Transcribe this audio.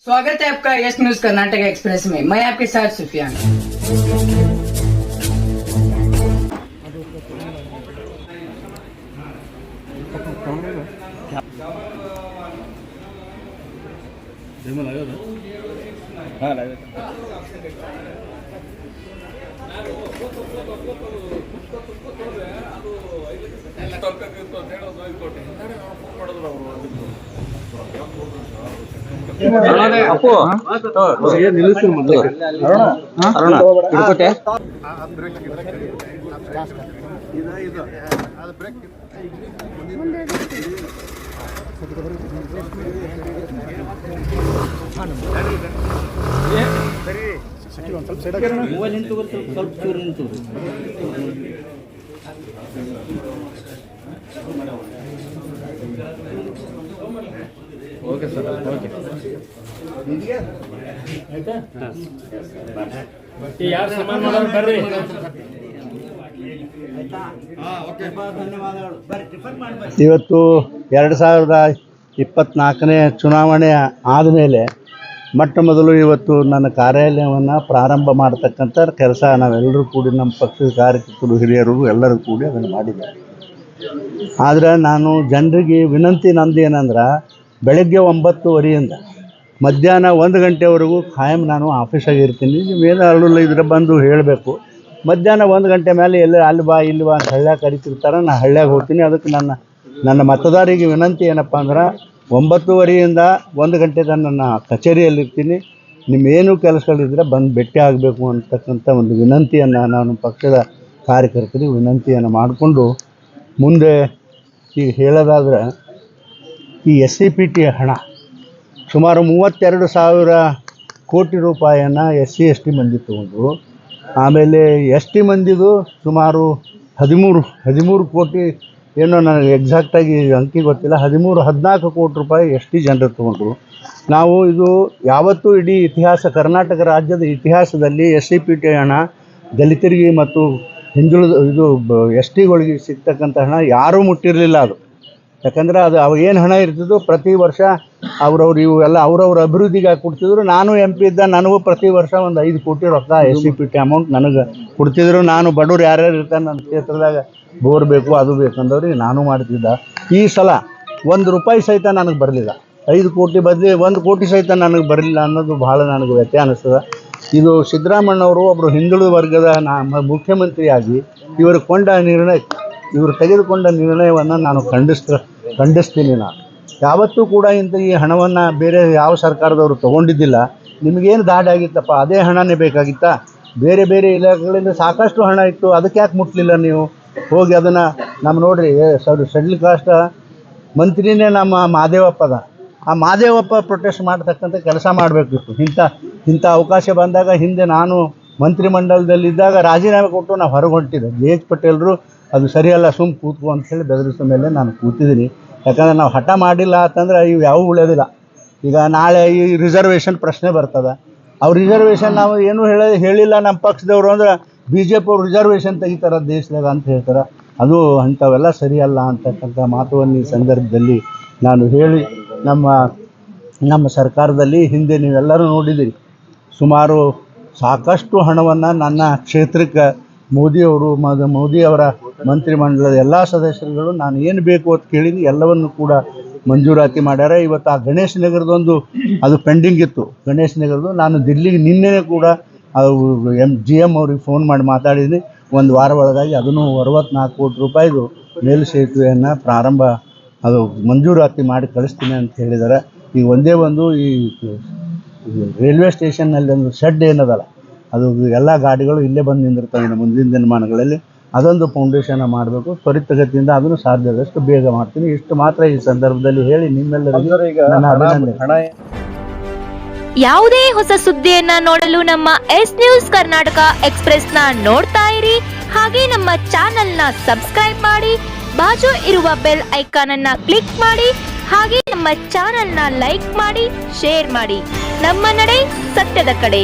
स्वागत है आपका यस न्यूज कर्नाटक एक्सप्रेस में। मैं आपके साथ सुफियान। Okay sir, okay. ಯಾರು ಸನ್ಮಾನ ಮಾಡೋರು ಬರ್ರಿ. ಇವತ್ತು 2024ನೇ ಚುನಾವಣೆ ಆದಮೇಲೆ ಮೊಟ್ಟ ಮೊದಲು ಇವತ್ತು ನನ್ನ ಕಾರ್ಯಾಲಯವನ್ನು ಪ್ರಾರಂಭ ಮಾಡತಕ್ಕಂಥ ಕೆಲಸ ನಾವೆಲ್ಲರೂ ಕೂಡಿ ನಮ್ಮ ಪಕ್ಷದ ಕಾರ್ಯಕರ್ತರು ಹಿರಿಯರು ಎಲ್ಲರೂ ಕೂಡಿ ಅದನ್ನು ಮಾಡಿದ್ದೇವೆ. ಆದರೆ ನಾನು ಜನರಿಗೆ ವಿನಂತಿ ನಂದು ಏನಂದ್ರೆ, ಬೆಳಗ್ಗೆ 9:30ಯಿಂದ ಮಧ್ಯಾಹ್ನ 1 ಗಂಟೆವರೆಗೂ ಖಾಯಂ ನಾನು ಆಫೀಸಾಗಿ ಇರ್ತೀನಿ. ನೀವೇನು ಅರಳಿಲ್ಲ ಇದ್ರೆ ಬಂದು ಹೇಳಬೇಕು. ಮಧ್ಯಾಹ್ನ 1 ಗಂಟೆ ಮೇಲೆ ಎಲ್ಲ ಅಲ್ಲಿ ಬಾ ಇಲ್ಲಿ ಬಾ ಅಂತ ಹಳ್ಳ್ಯಾಗ ಕರಿತಿರ್ತಾರೆ, ನಾನು ಹಳ್ಳ್ಯಾಗ ಹೋಗ್ತೀನಿ. ಅದಕ್ಕೆ ನನ್ನ ಮತದಾರರಿಗೆ ವಿನಂತಿ ಏನಪ್ಪ ಅಂದ್ರೆ, 9:30ಯಿಂದ 1 ಗಂಟೆ ತನಕ ನನ್ನ ಕಚೇರಿಯಲ್ಲಿರ್ತೀನಿ. ನಿಮ್ಮೇನು ಕೆಲಸಗಳಿದ್ರೆ ಬಂದು ಭೇಟಿ ಆಗಬೇಕು ಅಂತಕ್ಕಂಥ ಒಂದು ವಿನಂತಿಯನ್ನು ನಾನು ಪಕ್ಷದ ಕಾರ್ಯಕರ್ತರಿಗೆ ವಿನಂತಿಯನ್ನು ಮಾಡಿಕೊಂಡು, ಮುಂದೆ ಈಗ ಹೇಳೋದಾದ್ರೆ, ಈ SCPT ಹಣ ಸುಮಾರು 32,000 ಕೋಟಿ ರೂಪಾಯಿಯನ್ನು SC/ST ಮಂದಿ ತೊಗೊಂಡು, ಆಮೇಲೆ ST ಮಂದಿದು ಸುಮಾರು 13 ಕೋಟಿ, ಏನೋ ನನಗೆ ಎಕ್ಸಾಕ್ಟಾಗಿ ಅಂಕಿ ಗೊತ್ತಿಲ್ಲ, 13-14 ಕೋಟಿ ರೂಪಾಯಿ ST ಜನರು ತೊಗೊಂಡ್ರು. ನಾವು ಇದು ಯಾವತ್ತೂ ಇಡೀ ಇತಿಹಾಸ, ಕರ್ನಾಟಕ ರಾಜ್ಯದ ಇತಿಹಾಸದಲ್ಲಿ SCPT ಹಣ ದಲಿತರಿಗೆ ಮತ್ತು ಹಿಂದುಳಿದ STಗಳಿಗೆ ಸಿಗ್ತಕ್ಕಂಥ ಹಣ ಯಾರೂ ಮುಟ್ಟಿರಲಿಲ್ಲ. ಅದು ಯಾಕಂದರೆ ಅದು ಏನು ಹಣ ಇರ್ತಿದ್ದು ಪ್ರತಿ ವರ್ಷ ಅವ್ರವ್ರು ಇವೆಲ್ಲ ಅವ್ರವ್ರ ಅಭಿವೃದ್ಧಿಗೆ ಕೊಡ್ತಿದ್ರು. ನಾನು MP ಇದ್ದ, ನನಗೂ ಪ್ರತಿ ವರ್ಷ ಒಂದು 5 ಕೋಟಿ ರೊಕ್ಕ SCPT ಅಮೌಂಟ್ ನನಗೆ ಕೊಡ್ತಿದ್ರು. ನಾನು ಬಡವ್ರು ಯಾರ್ಯಾರು ಇರ್ತಾರೆ ನನ್ನ ಕ್ಷೇತ್ರದಾಗ ಬೋರ್ ಬೇಕು ಅದು ಬೇಕಂದವ್ರಿಗೆ ನಾನು ಮಾಡ್ತಿದ್ದ. ಈ ಸಲ 1 ರೂಪಾಯಿ ಸಹಿತ ನನಗೆ ಬರಲಿಲ್ಲ. 5 ಕೋಟಿ ಬದಲಿ 1 ಕೋಟಿ ಸಹಿತ ನನಗೆ ಬರಲಿಲ್ಲ ಅನ್ನೋದು ಭಾಳ ನನಗೆ ವ್ಯತ್ಯಾಸ ಅನ್ನಿಸ್ತದೆ. ಇದು ಸಿದ್ದರಾಮಣ್ಣವರು ಒಬ್ಬರು ಹಿಂದುಳಿದ ವರ್ಗದ ಮುಖ್ಯಮಂತ್ರಿಯಾಗಿ ಇವರು ತೆಗೆದುಕೊಂಡ ನಿರ್ಣಯವನ್ನು ನಾನು ಖಂಡಿಸ್ತೀನಿ. ನಾನು ಯಾವತ್ತೂ ಕೂಡ ಈ ಹಣವನ್ನು ಬೇರೆ ಯಾವ ಸರ್ಕಾರದವರು ತೊಗೊಂಡಿದ್ದಿಲ್ಲ. ನಿಮಗೇನು ದಾಡಿ ಆಗಿತ್ತಪ್ಪ, ಅದೇ ಹಣನೇ ಬೇಕಾಗಿತ್ತಾ? ಬೇರೆ ಬೇರೆ ಇಲಾಖೆಗಳಿಂದ ಸಾಕಷ್ಟು ಹಣ ಇತ್ತು, ಅದಕ್ಕೆ ಯಾಕೆ ಮುಟ್ಟಲಿಲ್ಲ ನೀವು? ಹೋಗಿ ಅದನ್ನು ನೋಡಿರಿ, ಶೆಡ್ಯೂಲ್ ಕಾಸ್ಟ್ ಮಂತ್ರಿನೇ ನಮ್ಮ ಮಾದೇವಪ್ಪದ. ಆ ಮಾದೇವಪ್ಪ ಪ್ರೊಟೆಸ್ಟ್ ಮಾಡ್ತಕ್ಕಂಥ ಕೆಲಸ ಮಾಡಬೇಕಿತ್ತು. ಇಂಥ ಅವಕಾಶ ಬಂದಾಗ ಹಿಂದೆ ನಾನು ಮಂತ್ರಿಮಂಡಲದಲ್ಲಿದ್ದಾಗ ರಾಜೀನಾಮೆ ಕೊಟ್ಟು ನಾವು ಹೊರಗೆ ಹೊಂಟಿದ್ದೆ. JH ಪಟೇಲ್ರು ಅದು ಸರಿಯಲ್ಲ, ಕೂತ್ಕೊ ಅಂಥೇಳಿ ಬೆದರಿಸೋ ಮೇಲೆ ನಾನು ಕೂತಿದ್ದೀನಿ. ಯಾಕಂದರೆ ನಾವು ಹಠ ಮಾಡಿಲ್ಲ ಅಂತಂದ್ರೆ ಇವು ಯಾವೂ ಉಳಿಯೋದಿಲ್ಲ. ಈಗ ನಾಳೆ ಈ ರಿಸರ್ವೇಷನ್ ಪ್ರಶ್ನೆ ಬರ್ತದೆ. ಅವ್ರು ರಿಸರ್ವೇಷನ್ ನಾವು ಏನೂ ಹೇಳಿಲ್ಲ ನಮ್ಮ ಪಕ್ಷದವರು ಅಂದ್ರೆ BJP ಅವ್ರು ರಿಸರ್ವೇಷನ್ ತೆಗಿತಾರೆ ದೇಶದಾಗ ಅಂತ ಹೇಳ್ತಾರೆ. ಅದು ಅಂಥವೆಲ್ಲ ಸರಿಯಲ್ಲ ಅಂತಕ್ಕಂಥ ಮಾತುವನ್ನು ಈ ಸಂದರ್ಭದಲ್ಲಿ ನಾನು ಹೇಳಿ, ನಮ್ಮ ಸರ್ಕಾರದಲ್ಲಿ ಹಿಂದೆ ನೀವೆಲ್ಲರೂ ನೋಡಿದ್ದೀರಿ, ಸುಮಾರು ಸಾಕಷ್ಟು ಹಣವನ್ನು ನನ್ನ ಕ್ಷೇತ್ರಕ್ಕೆ ಮೋದಿಯವರ ಮಂತ್ರಿಮಂಡಲದ ಎಲ್ಲ ಸದಸ್ಯರುಗಳು ನಾನು ಏನು ಬೇಕು ಅಂತ ಕೇಳಿದ್ದು ಎಲ್ಲವನ್ನು ಕೂಡ ಮಂಜೂರಾತಿ ಮಾಡ್ಯಾರ. ಇವತ್ತು ಆ ಗಣೇಶ್ ನಗರದೊಂದು ಅದು ಪೆಂಡಿಂಗ್ ಇತ್ತು. ಗಣೇಶ್ ನಗರದ್ದು ನಾನು ದಿಲ್ಲಿಗೆ ನಿನ್ನೆ ಕೂಡ ಅದು GM ಅವ್ರಿಗೆ ಫೋನ್ ಮಾಡಿ ಮಾತಾಡಿದ್ದೀನಿ. 1 ವಾರ ಒಳಗಾಗಿ ಅದನ್ನು 64 ಕೋಟಿ ರೂಪಾಯಿದು ಮೇಲು ಸೇತುವೆಯನ್ನು ಅದು ಮಂಜೂರಾತಿ ಮಾಡಿ ಕಳಿಸ್ತೀನಿ ಅಂತ ಹೇಳಿದ್ದಾರೆ. ಈಗ ಒಂದೇ ಒಂದು ಈ ರೈಲ್ವೆ ಸ್ಟೇಷನ್ನಲ್ಲಿ ಒಂದು ಶೆಡ್ ಏನದಲ್ಲ, ಅದು ಎಲ್ಲ ಗಾಡಿಗಳು ಇಲ್ಲೇ ಬಂದು ನಿಂದಿರ್ತವೆ ಮುಂದಿನ ದಿನಮಾನಗಳಲ್ಲಿ. ಅದೊಂದು ಫೌಂಡೇಶನ್ ಮಾಡಬೇಕು ತ್ವರಿತಗತಿಯಿಂದ, ಅದನ್ನು ಸಾಧ್ಯದಷ್ಟು ಬೇಗ ಮಾಡ್ತೀನಿ. ಇಷ್ಟು ಮಾತ್ರ ಈ ಸಂದರ್ಭದಲ್ಲಿ ಹೇಳಿ ನಿಮ್ಮೆಲ್ಲರಿಗೂ ನನ್ನ ಅಭಿನಂದನೆ. ಯಾವುದೇ ಹೊಸ ಸುದ್ದಿಯನ್ನ ನೋಡಲು ನಮ್ಮ ಎಸ್ ನ್ಯೂಸ್ ಕರ್ನಾಟಕ ಎಕ್ಸ್ಪ್ರೆಸ್ ನ ನೋಡ್ತಾ ಇರಿ. ಹಾಗೆ ನಮ್ಮ ಚಾನೆಲ್ ನ ಸಬ್ಸ್ಕ್ರೈಬ್ ಮಾಡಿ, ಬಾಜು ಇರುವ ಬೆಲ್ ಐಕಾನ್ ಅನ್ನ ಕ್ಲಿಕ್ ಮಾಡಿ. ಹಾಗೆ ನಮ್ಮ ಚಾನೆಲ್ ನ ಲೈಕ್ ಮಾಡಿ, ಶೇರ್ ಮಾಡಿ. ನಮ್ಮ ನಡೆ ಸತ್ಯದ ಕಡೆ.